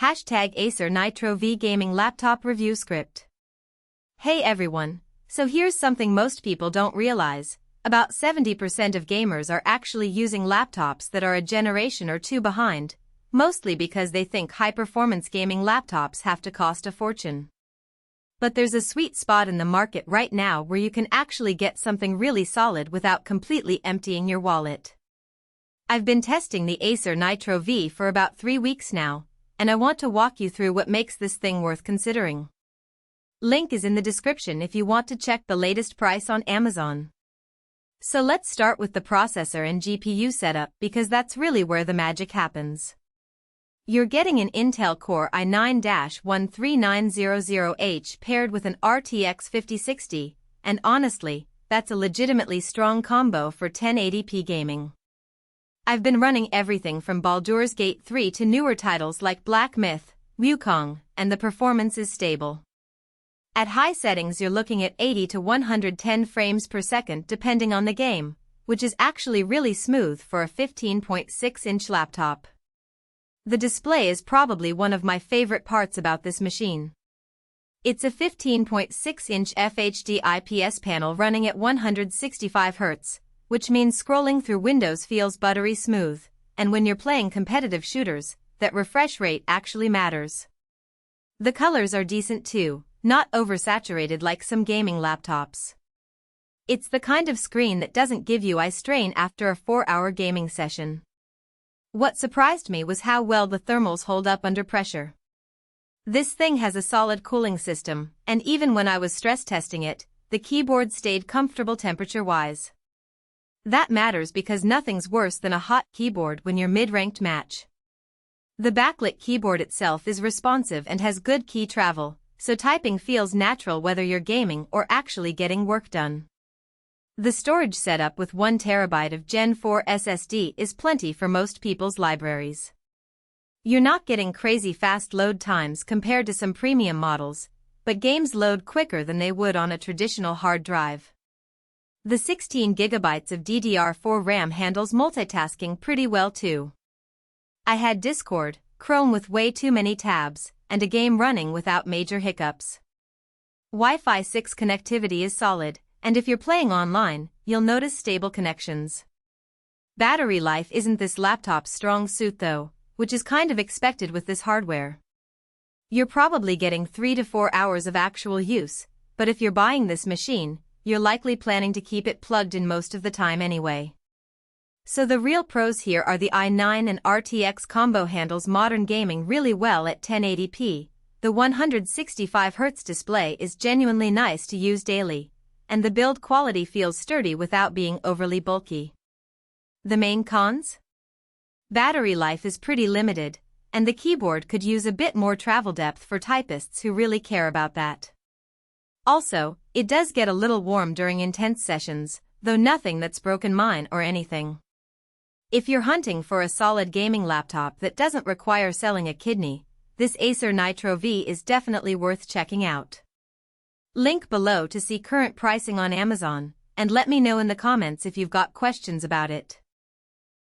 #Acer Nitro V Gaming Laptop Review Script. Hey everyone, so here's something most people don't realize. About 70% of gamers are actually using laptops that are a generation or two behind, mostly because they think high-performance gaming laptops have to cost a fortune. But there's a sweet spot in the market right now where you can actually get something really solid without completely emptying your wallet. I've been testing the Acer Nitro V for about 3 weeks now, and I want to walk you through what makes this thing worth considering. Link is in the description if you want to check the latest price on Amazon. So let's start with the processor and GPU setup because that's really where the magic happens. You're getting an Intel Core i9-13900H paired with an RTX 5060, and honestly, that's a legitimately strong combo for 1080p gaming. I've been running everything from Baldur's Gate 3 to newer titles like Black Myth, Wukong, and the performance is stable. At high settings you're looking at 80 to 110 frames per second depending on the game, which is actually really smooth for a 15.6-inch laptop. The display is probably one of my favorite parts about this machine. It's a 15.6-inch FHD IPS panel running at 165 Hz, which means scrolling through windows feels buttery smooth, and when you're playing competitive shooters, that refresh rate actually matters. The colors are decent too, not oversaturated like some gaming laptops. It's the kind of screen that doesn't give you eye strain after a 4-hour gaming session. What surprised me was how well the thermals hold up under pressure. This thing has a solid cooling system, and even when I was stress testing it, the keyboard stayed comfortable temperature-wise. That matters because nothing's worse than a hot keyboard when you're mid-ranked match. The backlit keyboard itself is responsive and has good key travel, so typing feels natural whether you're gaming or actually getting work done. The storage setup with 1 TB of Gen 4 SSD is plenty for most people's libraries. You're not getting crazy fast load times compared to some premium models, but games load quicker than they would on a traditional hard drive. The 16 GB of DDR4 RAM handles multitasking pretty well too. I had Discord, Chrome with way too many tabs, and a game running without major hiccups. Wi-Fi 6 connectivity is solid, and if you're playing online, you'll notice stable connections. Battery life isn't this laptop's strong suit though, which is kind of expected with this hardware. You're probably getting 3 to 4 hours of actual use, but if you're buying this machine, you're likely planning to keep it plugged in most of the time anyway. So the real pros here are the i9 and RTX combo handles modern gaming really well at 1080p, the 165 Hz display is genuinely nice to use daily, and the build quality feels sturdy without being overly bulky. The main cons? Battery life is pretty limited, and the keyboard could use a bit more travel depth for typists who really care about that. Also, it does get a little warm during intense sessions, though nothing that's broken mine or anything. If you're hunting for a solid gaming laptop that doesn't require selling a kidney, this Acer Nitro V is definitely worth checking out. Link below to see current pricing on Amazon, and let me know in the comments if you've got questions about it.